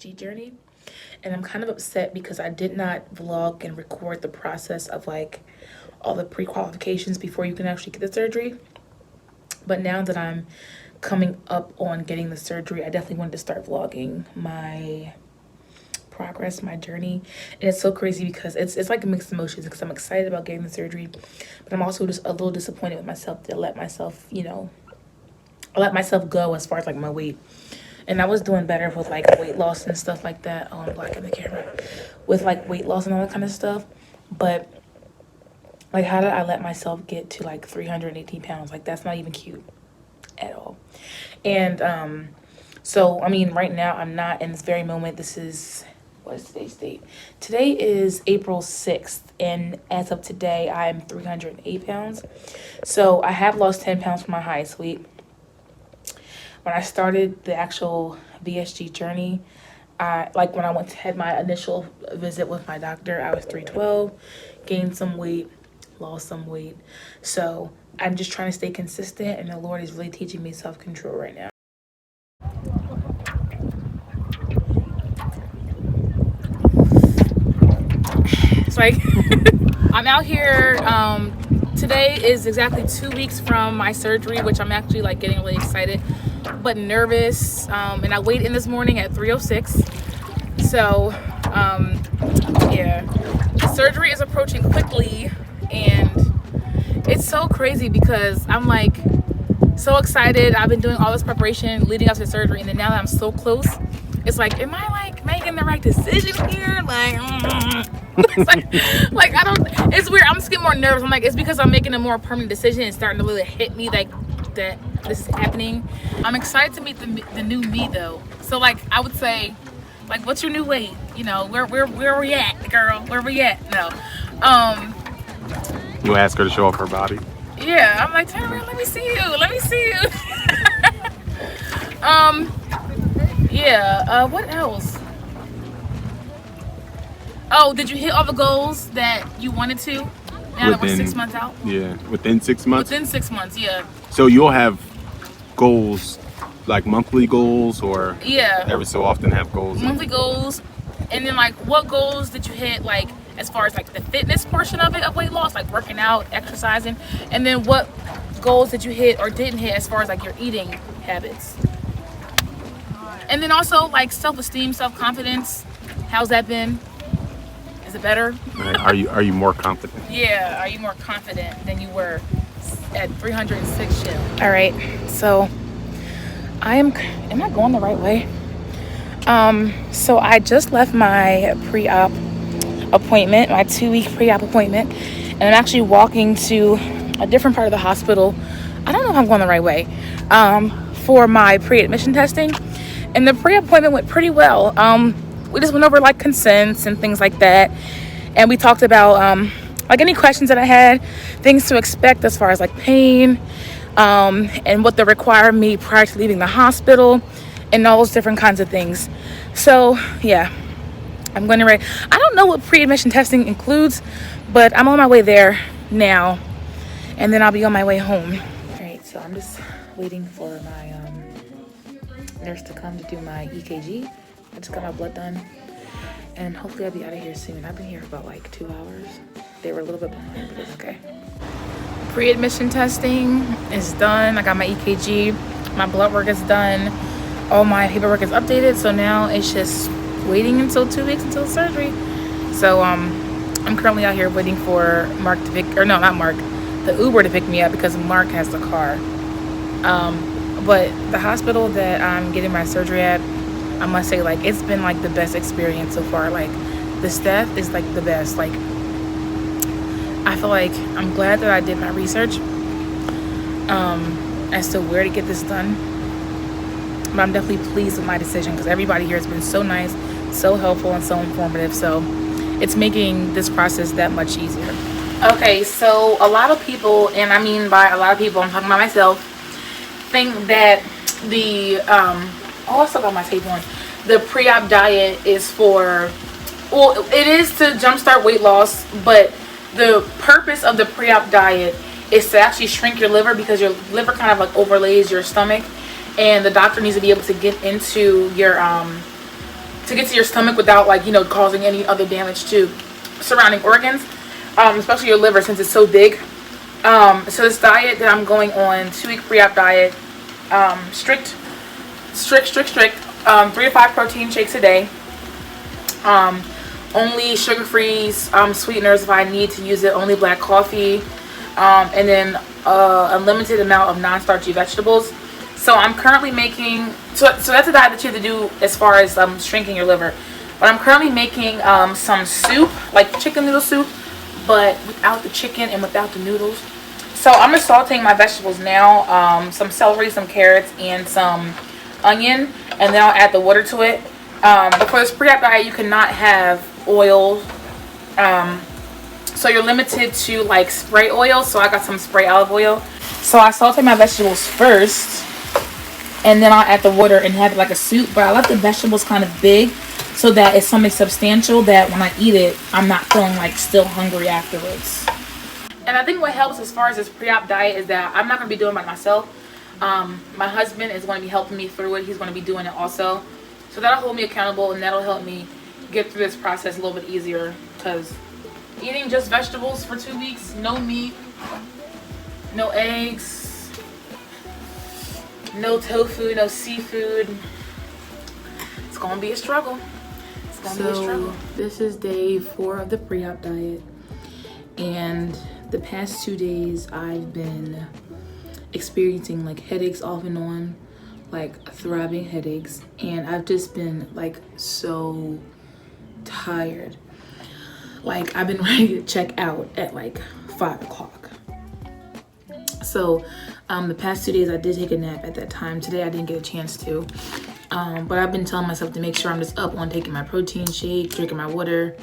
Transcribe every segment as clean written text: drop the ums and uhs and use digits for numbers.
VSG journey. And I'm kind of upset because I did not vlog and record the process of like all the pre-qualifications before you can actually get the surgery. But now that I'm coming up on getting the surgery, I definitely wanted to start vlogging my progress, my journey. And it's so crazy because it's like mixed emotions because I'm excited about getting the surgery, but I'm also just a little disappointed with myself to let myself, I let myself go as far as like my weight. And I was doing better with like weight loss and stuff like that. Oh, I'm blocking the camera. With like weight loss and all that kind of stuff. But like, how did I let myself get to like 318 pounds? Like, that's not even cute at all. And so, I mean, right now I'm not in this very moment. This is, what is today's date? Today is April 6th. And as of today, I'm 308 pounds. So I have lost 10 pounds from my highest weight. When I started the actual VSG journey, when I had my initial visit with my doctor, I was 312, gained some weight, lost some weight. So I'm just trying to stay consistent, and the Lord is really teaching me self-control right now. It's like I'm out here. Today is exactly 2 weeks from my surgery, which I'm actually like getting really excited but nervous. And I weighed in this morning at 306. So yeah, the surgery is approaching quickly, and it's so crazy because I'm like so excited. I've been doing all this preparation leading up to surgery, and then now that I'm so close, it's like, am I like making the right decision here? Like, it's like I don't. It's weird. I'm just getting more nervous. I'm like, it's because I'm making a more permanent decision and starting to really hit me like that this is happening. I'm excited to meet the new me though. So like, I would say, like, what's your new weight? You know, where we at, girl? Where we at? No. You ask her to show off her body. Yeah, I'm like, turn around, let me see you. Let me see you. Yeah, what else? Oh, did you hit all the goals that you wanted to? Now that we're 6 months out? Yeah, within 6 months? Within 6 months, yeah. So you'll have goals, like monthly goals, or yeah, every so often have goals? Monthly goals. And then like, what goals did you hit, like as far as like the fitness portion of it, of weight loss, like working out, exercising? And then what goals did you hit or didn't hit as far as like your eating habits? And then also like self-esteem, self-confidence, how's that been? Is it better? Are you more confident? Yeah, are you more confident than you were at 306 chill? All right, so am I going the right way? So I just left my pre-op appointment, my 2-week pre-op appointment, and I'm actually walking to a different part of the hospital. I don't know if I'm going the right way, for my pre-admission testing. And the pre-op appointment went pretty well. We just went over like consents and things like that. And we talked about like any questions that I had, things to expect as far as like pain, and what they require me prior to leaving the hospital, and all those different kinds of things. So yeah, I'm going to read. I don't know what pre-admission testing includes, but I'm on my way there now, and then I'll be on my way home. All right, so I'm just waiting for my nurse to come to do my EKG. I just got my blood done, and hopefully I'll be out of here soon. I've been here for about like 2 hours. They were a little bit behind, but it's okay. Pre-admission testing is done. I got my EKG, my blood work is done, all my paperwork is updated. So now it's just waiting until 2 weeks until surgery. So I'm currently out here waiting for Mark to pick, or no, not Mark, the Uber to pick me up because Mark has the car. But the hospital that I'm getting my surgery at, I must say, like, it's been like the best experience so far. Like, the staff is like the best. Like, I feel like I'm glad that I did my research as to where to get this done. But I'm definitely pleased with my decision because everybody here has been so nice, so helpful, and so informative. So it's making this process that much easier. Okay, so a lot of people, and I mean by a lot of people, I'm talking about myself, think that the I still got my tape on. The pre-op diet is for, well, it is to jumpstart weight loss, but the purpose of the pre-op diet is to actually shrink your liver because your liver kind of like overlays your stomach, and the doctor needs to be able to get into your to get to your stomach without, like, causing any other damage to surrounding organs, especially your liver since it's so big. So this diet that I'm going on, 2-week pre-op diet, strict, 3 to 5 protein shakes a day, only sugar-free sweeteners if I need to use it, only black coffee, and then a limited amount of non-starchy vegetables. So I'm currently making, so that's a diet that you have to do as far as shrinking your liver. But I'm currently making some soup, like chicken noodle soup, but without the chicken and without the noodles. So I'm just sauteing my vegetables now, some celery, some carrots, and some onion, and then I'll add the water to it. But for this pre-op diet, you cannot have oil, so you're limited to like spray oil. So I got some spray olive oil. So I saute my vegetables first, and then I'll add the water and have it like a soup. But I like the vegetables kind of big so that it's something substantial that when I eat it, I'm not feeling like still hungry afterwards. And I think what helps as far as this pre-op diet is that I'm not going to be doing it by myself. My husband is going to be helping me through it. He's going to be doing it also. So that'll hold me accountable, and that'll help me get through this process a little bit easier. Because eating just vegetables for 2 weeks, no meat, no eggs, no tofu, no seafood, it's going to be a struggle. It's going to be a struggle. This is day 4 of the pre-op diet. And the past 2 days I've been experiencing like headaches off and on, like throbbing headaches, and I've just been like so tired. Like I've been ready to check out at like 5 o'clock. So the past 2 days I did take a nap at that time. Today I didn't get a chance to, but I've been telling myself to make sure I'm just up on taking my protein shake, drinking my water.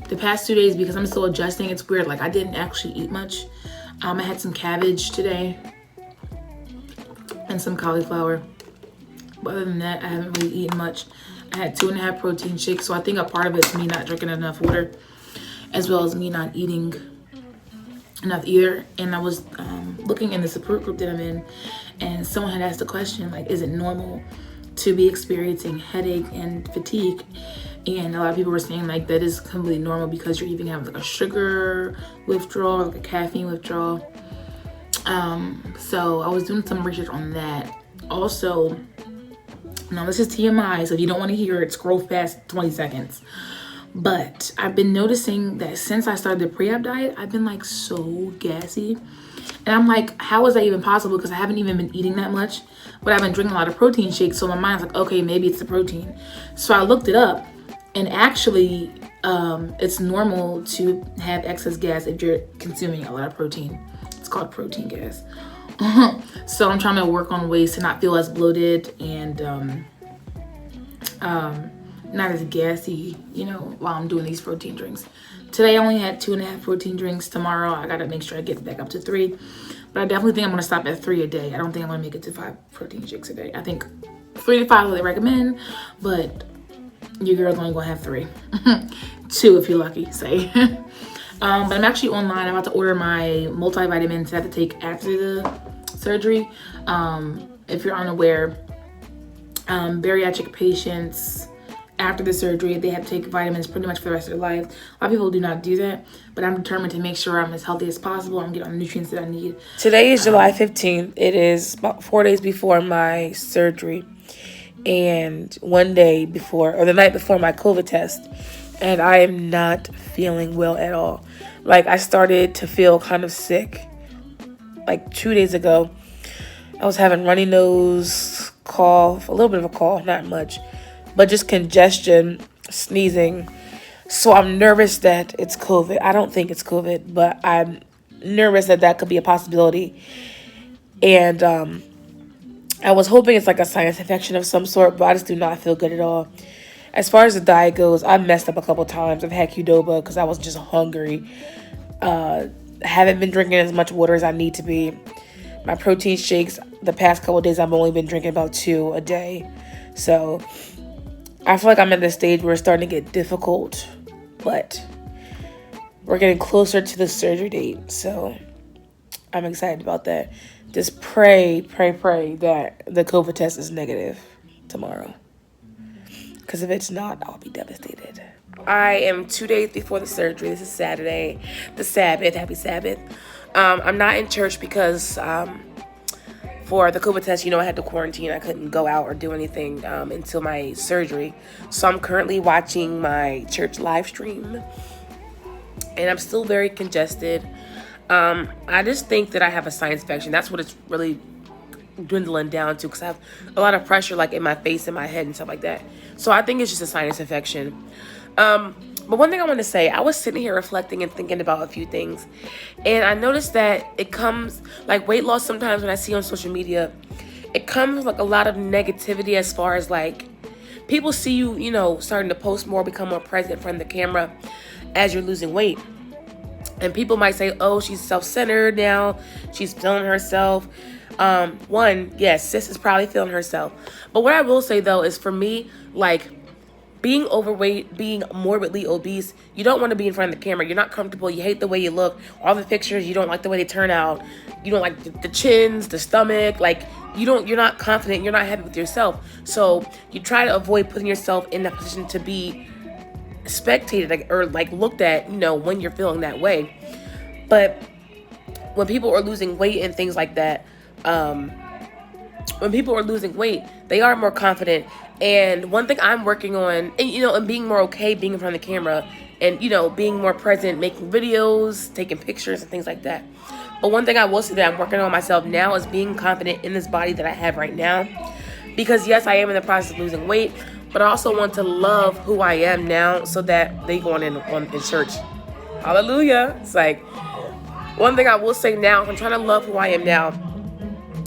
The past 2 days, because I'm still adjusting, it's weird. Like I didn't actually eat much. I had some cabbage today and some cauliflower. But other than that, I haven't really eaten much. I had 2.5 protein shakes, so I think a part of it's me not drinking enough water, as well as me not eating enough either. And I was looking in the support group that I'm in, and someone had asked the question, like, is it normal to be experiencing headache and fatigue? And a lot of people were saying like that is completely normal because you're even having like a sugar withdrawal, like a caffeine withdrawal. So I was doing some research on that. Also, now this is TMI, so if you don't want to hear it, scroll past 20 seconds. But I've been noticing that since I started the pre-op diet, I've been like so gassy. And I'm like, how is that even possible? Because I haven't even been eating that much, but I've been drinking a lot of protein shakes. So my mind's like, okay, maybe it's the protein. So I looked it up. And actually, it's normal to have excess gas if you're consuming a lot of protein. It's called protein gas. So I'm trying to work on ways to not feel as bloated and not as gassy, while I'm doing these protein drinks. Today I only had 2.5 protein drinks. Tomorrow I gotta make sure I get back up to 3. But I definitely think I'm gonna stop at 3 a day. I don't think I'm gonna make it to 5 protein shakes a day. I think 3 to 5 is what they recommend, but your girl's only gonna have 3. 2 if you're lucky, say. But I'm actually online. I'm about to order my multivitamins I have to take after the surgery. If you're unaware, bariatric patients after the surgery, they have to take vitamins pretty much for the rest of their life. A lot of people do not do that, but I'm determined to make sure I'm as healthy as possible. I'm getting all the nutrients that I need. Today is July 15th. It is about 4 days before my surgery, and one day before, or the night before, my COVID test, and I am not feeling well at all. Like, I started to feel kind of sick like 2 days ago. I was having runny nose, cough, a little bit of a cough, not much, but just congestion, sneezing. So I'm nervous that it's COVID. I don't think it's COVID, but I'm nervous that that could be a possibility. And I was hoping it's like a sinus infection of some sort, but I just do not feel good at all. As far as the diet goes, I messed up a couple times. I've had Qdoba because I was just hungry. Haven't been drinking as much water as I need to be. My protein shakes, the past couple of days, I've only been drinking about 2 a day. So I feel like I'm at the stage where it's starting to get difficult, but we're getting closer to the surgery date. So I'm excited about that. Just pray that the COVID test is negative tomorrow. Because if it's not, I'll be devastated. I am 2 days before the surgery. This is Saturday, the Sabbath. Happy Sabbath. I'm not in church because for the COVID test, I had to quarantine. I couldn't go out or do anything until my surgery. So I'm currently watching my church live stream. And I'm still very congested. I just think that I have a sinus infection. That's what it's really dwindling down to, because I have a lot of pressure like in my face and my head and stuff like that. So I think it's just a sinus infection. But one thing I want to say, I was sitting here reflecting and thinking about a few things, and I noticed that it comes like weight loss. Sometimes when I see on social media, it comes with like a lot of negativity as far as like people see you, starting to post more, become more present in front of the camera as you're losing weight. And people might say, oh, she's self-centered now, she's feeling herself. Yes, sis is probably feeling herself. But what I will say though is, for me, like, being overweight, being morbidly obese, you don't want to be in front of the camera. You're not comfortable. You hate the way you look. All the pictures, you don't like the way they turn out. You don't like the chins, the stomach. Like, you're not confident. You're not happy with yourself. So you try to avoid putting yourself in that position to be spectated or looked at, when you're feeling that way. But when people are losing weight and things like that, when people are losing weight, they are more confident. And one thing I'm working on, and being more okay being in front of the camera, and being more present, making videos, taking pictures and things like that. But one thing I will say that I'm working on myself now is being confident in this body that I have right now. Because yes, I am in the process of losing weight, but I also want to love who I am now, so that they go in church. Hallelujah. It's like, one thing I will say now, I'm trying to love who I am now,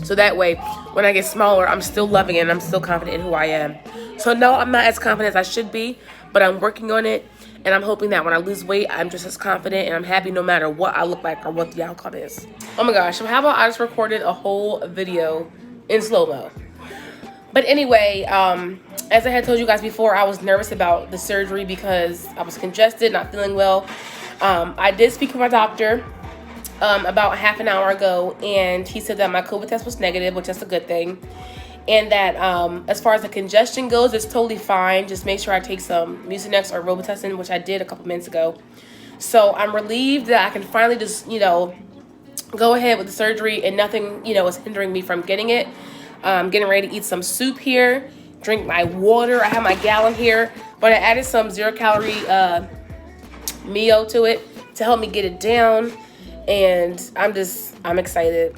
so that way, when I get smaller, I'm still loving it and I'm still confident in who I am. So no, I'm not as confident as I should be, but I'm working on it. And I'm hoping that when I lose weight, I'm just as confident and I'm happy no matter what I look like or what the outcome is. Oh my gosh, so how about I just recorded a whole video in slow-mo? But anyway, as I had told you guys before, I was nervous about the surgery because I was congested, not feeling well. I did speak with my doctor about half an hour ago, and he said that my COVID test was negative, which is a good thing. And that as far as the congestion goes, it's totally fine. Just make sure I take some Mucinex or Robitussin, which I did a couple minutes ago. So I'm relieved that I can finally just, go ahead with the surgery and nothing, is hindering me from getting it. I'm getting ready to eat some soup here, drink my water. I have my gallon here, but I added some 0-calorie Mio to it to help me get it down. And I'm excited.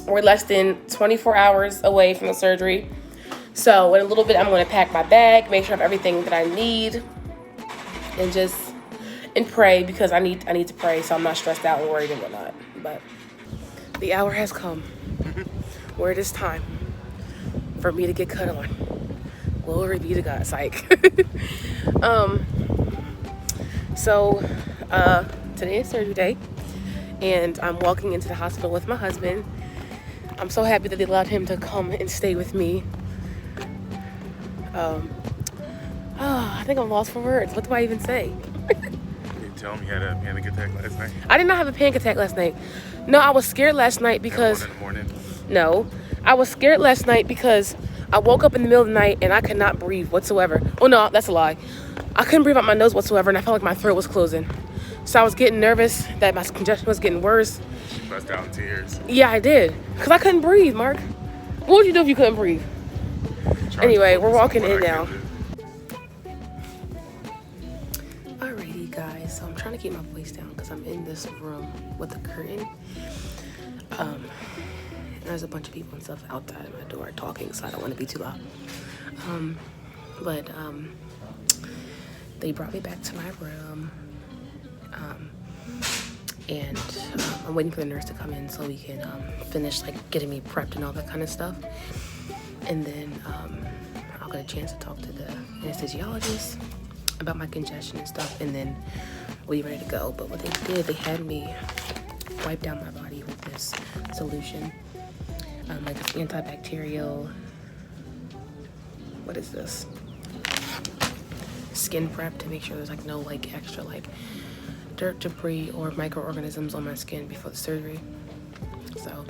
We're less than 24 hours away from the surgery. So in a little bit, I'm going to pack my bag, make sure I have everything that I need, and pray, because I need to pray so I'm not stressed out and worried and whatnot. But the hour has come where it is time for me to get cut on. Glory be to God. Psych. So today is surgery day, and I'm walking into the hospital with my husband. I'm so happy that they allowed him to come and stay with me. I think I'm lost for words. What do I even say? You tell him you had a panic attack last night? I did not have a panic attack last night. No, I was scared last night because... At 1 in the morning? No, I was scared last night because I woke up in the middle of the night and I could not breathe whatsoever. Oh no, that's a lie. I couldn't breathe out my nose whatsoever, and I felt like my throat was closing. So I was getting nervous that my congestion was getting worse. You bust out in tears. Yeah, I did. Because I couldn't breathe, Mark. What would you do if you couldn't breathe? Anyway, we're walking in now. Alrighty, guys. So I'm trying to keep my voice down because I'm in this room with a curtain. There's a bunch of people and stuff outside my door talking, so I don't want to be too loud. But they brought me back to my room. And I'm waiting for the nurse to come in so we can finish getting me prepped and all that kind of stuff. And then I'll get a chance to talk to the anesthesiologist about my congestion and stuff, and then we'll be ready to go. But what they did, they had me wipe down my body with this solution, this antibacterial, what is this? Skin prep, to make sure there's no extra dirt, debris, or microorganisms on my skin before the surgery. So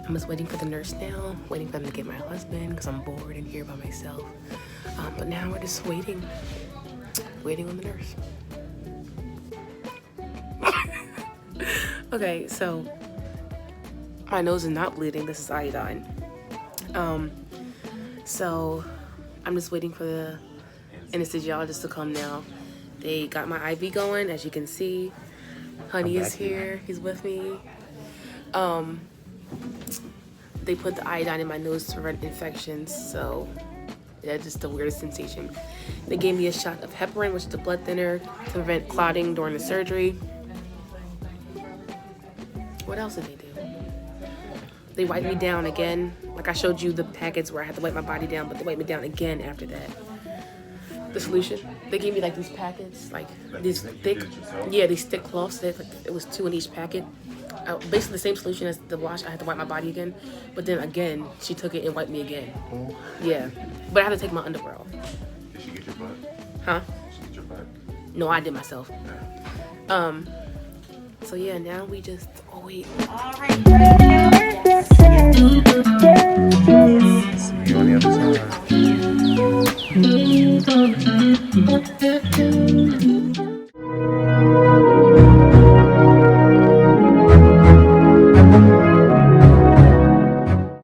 I'm just waiting for the nurse now, waiting for them to get my husband because I'm bored and here by myself. But now we're just waiting on the nurse. Okay, so my nose is not bleeding. This is iodine. So I'm just waiting for the anesthesiologist to come now. They got my IV going, as you can see. Honey is here. He's with me. They put the iodine in my nose to prevent infections, so that's just the weirdest sensation. They gave me a shot of heparin, which is a blood thinner, to prevent clotting during the surgery. What else did they do? They wiped me down again. Like I showed you the packets where I had to wipe my body down, but they wiped me down again after that. The solution, they gave me like these packets, like these thick, these thick cloths. Like, it was 2 in each packet. Basically the same solution as the wash. I had to wipe my body again, but then again she took it and wiped me again. Yeah, but I had to take my underwear off. Did she get your butt? Huh? Did she get your butt? No, I did myself. So yeah, now we just wait. All right.